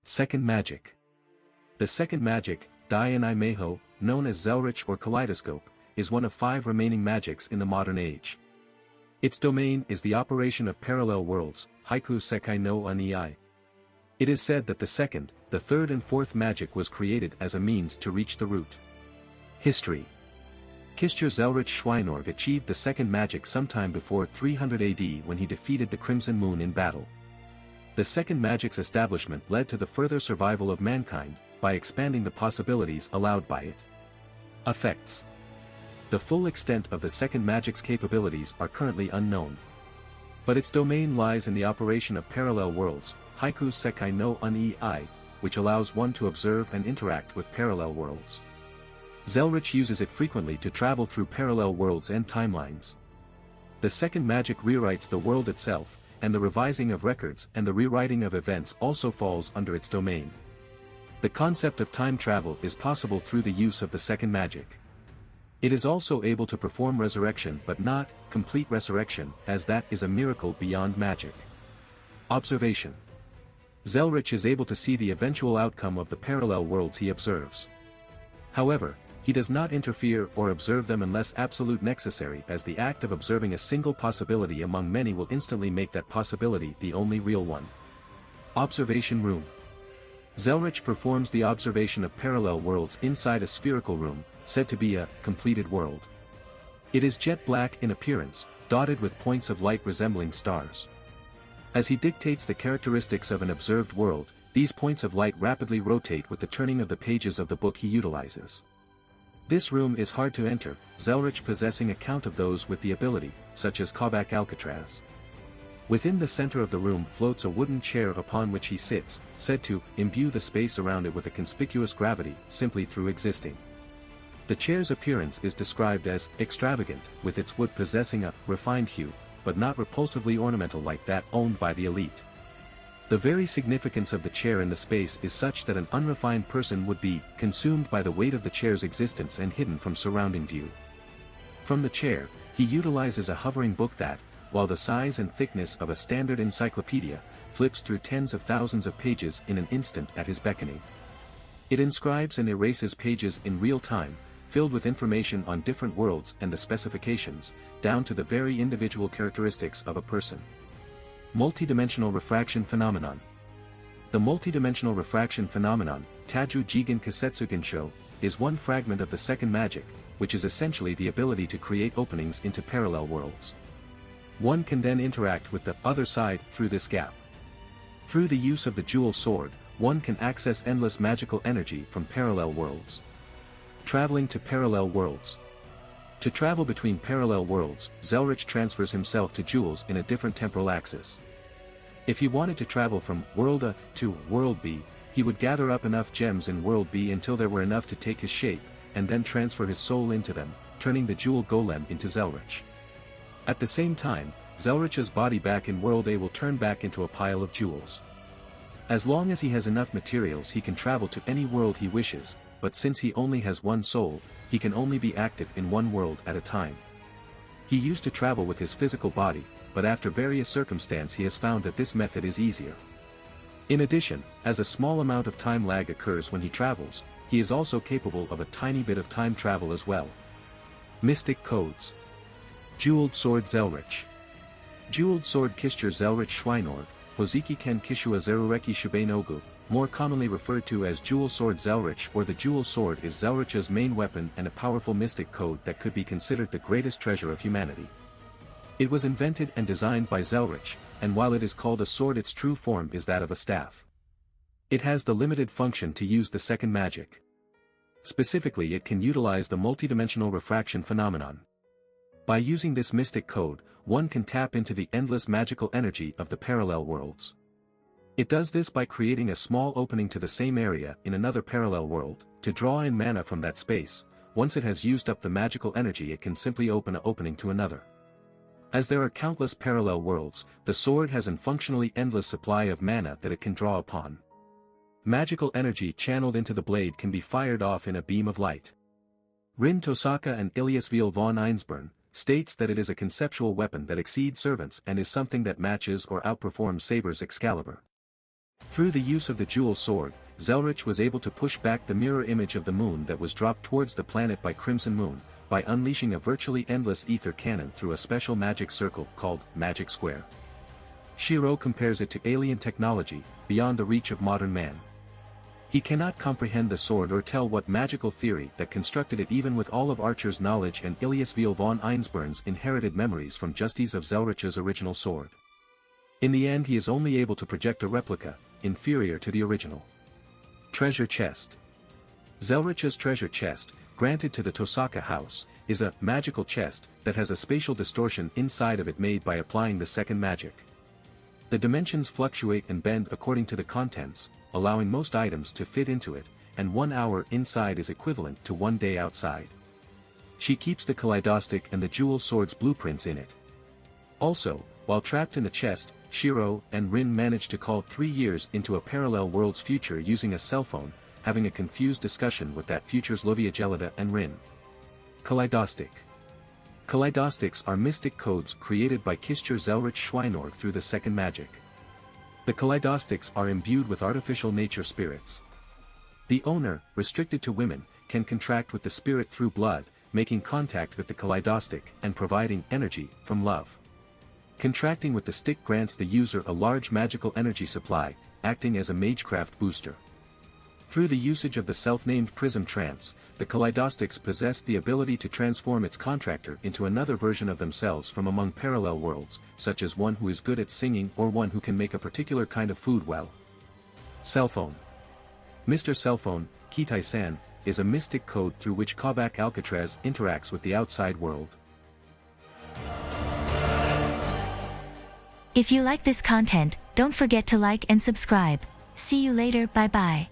Second magic. The second magic, Dian I Meho, known as Zelrich or Kaleidoscope, is one of 5 remaining magics in the modern age. Its domain is the operation of parallel worlds, Haiku Sekai no Ani. It is said that the second, the third and fourth magic was created as a means to reach the root. History. Kishtir Zelrich Schweinorg achieved the second magic sometime before 300 AD when he defeated the Crimson Moon in battle. The second magic's establishment led to the further survival of mankind, by expanding the possibilities allowed by it. Effects. The full extent of the second magic's capabilities are currently unknown. But its domain lies in the operation of parallel worlds, Haiku Sekai no Ani, which allows one to observe and interact with parallel worlds. Zelrich uses it frequently to travel through parallel worlds and timelines. The second magic rewrites the world itself, and the revising of records and the rewriting of events also falls under its domain. The concept of time travel is possible through the use of the second magic. It is also able to perform resurrection but not complete resurrection, as that is a miracle beyond magic. Observation. Zelrich is able to see the eventual outcome of the parallel worlds he observes. However, he does not interfere or observe them unless absolute necessary, as the act of observing a single possibility among many will instantly make that possibility the only real one. Observation room. Zelrich performs the observation of parallel worlds inside a spherical room, said to be a completed world. It is jet black in appearance, dotted with points of light resembling stars. As he dictates the characteristics of an observed world, these points of light rapidly rotate with the turning of the pages of the book he utilizes. This room is hard to enter, Zelrich possessing a count of those with the ability, such as Kabak Alcatraz. Within the center of the room floats a wooden chair upon which he sits, said to imbue the space around it with a conspicuous gravity, simply through existing. The chair's appearance is described as extravagant, with its wood possessing a refined hue, but not repulsively ornamental like that owned by the elite. The very significance of the chair in the space is such that an unrefined person would be consumed by the weight of the chair's existence and hidden from surrounding view. From the chair, he utilizes a hovering book that, while the size and thickness of a standard encyclopedia, flips through tens of thousands of pages in an instant at his beckoning. It inscribes and erases pages in real time, filled with information on different worlds and the specifications, down to the very individual characteristics of a person. Multidimensional refraction phenomenon. The multidimensional refraction phenomenon, Taju Jigen Kasetsuginsho, is one fragment of the second magic, which is essentially the ability to create openings into parallel worlds. One can then interact with the other side through this gap. Through the use of the jewel sword, one can access endless magical energy from parallel worlds. Traveling to parallel worlds. To travel between parallel worlds, Zelrich transfers himself to jewels in a different temporal axis. If he wanted to travel from World A to World B, he would gather up enough gems in World B until there were enough to take his shape, and then transfer his soul into them, turning the jewel golem into Zelrich. At the same time, Zelrich's body back in World A will turn back into a pile of jewels. As long as he has enough materials, he can travel to any world he wishes, but since he only has one soul, he can only be active in one world at a time. He used to travel with his physical body, but after various circumstances he has found that this method is easier. In addition, as a small amount of time lag occurs when he travels, he is also capable of a tiny bit of time travel as well. Mystic codes. Jeweled sword Zelrich. Jeweled sword Kishtir Zelrich Schweinorg, Hoziki Ken Kishua Zerureki Shubenogu, more commonly referred to as Jewel Sword Zelrich or the Jewel Sword, is Zelrich's main weapon and a powerful mystic code that could be considered the greatest treasure of humanity. It was invented and designed by Zelrich, and while it is called a sword, its true form is that of a staff. It has the limited function to use the second magic. Specifically, it can utilize the multidimensional refraction phenomenon. By using this mystic code, one can tap into the endless magical energy of the parallel worlds. It does this by creating a small opening to the same area in another parallel world, to draw in mana from that space. Once it has used up the magical energy, it can simply open an opening to another. As there are countless parallel worlds, the sword has an functionally endless supply of mana that it can draw upon. Magical energy channeled into the blade can be fired off in a beam of light. Rin Tosaka and Iliasviel von Einsborn states that it is a conceptual weapon that exceeds servants and is something that matches or outperforms Saber's Excalibur. Through the use of the jewel sword, Zelrich was able to push back the mirror image of the moon that was dropped towards the planet by Crimson Moon, by unleashing a virtually endless ether cannon through a special magic circle called Magic Square. Shiro compares it to alien technology, beyond the reach of modern man. He cannot comprehend the sword or tell what magical theory that constructed it, even with all of Archer's knowledge and Ilyasviel von Einsburn's inherited memories from Justice of Zelrich's original sword. In the end, he is only able to project a replica, inferior to the original. Treasure Chest. Zelrich's treasure chest, granted to the Tosaka house, is a magical chest that has a spatial distortion inside of it made by applying the second magic. The dimensions fluctuate and bend according to the contents, allowing most items to fit into it, and 1 hour inside is equivalent to 1 day outside. She keeps the Kaleidoscope and the jewel sword's blueprints in it. Also, while trapped in the chest, Shiro and Rin manage to call 3 years into a parallel world's future using a cell phone, having a confused discussion with that future's Lovia Gelida and Rin. Kaleidoscope. Kaleidoscops are mystic codes created by Kishtir Zelrich Schweinorg through the second magic. The Kaleidoscops are imbued with artificial nature spirits. The owner, restricted to women, can contract with the spirit through blood, making contact with the Kaleidoscope and providing energy from love. Contracting with the stick grants the user a large magical energy supply, acting as a magecraft booster. Through the usage of the self-named prism trance, the Kaleidoscops possess the ability to transform its contractor into another version of themselves from among parallel worlds, such as one who is good at singing or one who can make a particular kind of food well. Cellphone. Mr. Cellphone, Kitai-san, is a mystic code through which Kabak Alcatraz interacts with the outside world. If you like this content, don't forget to like and subscribe. See you later, bye bye.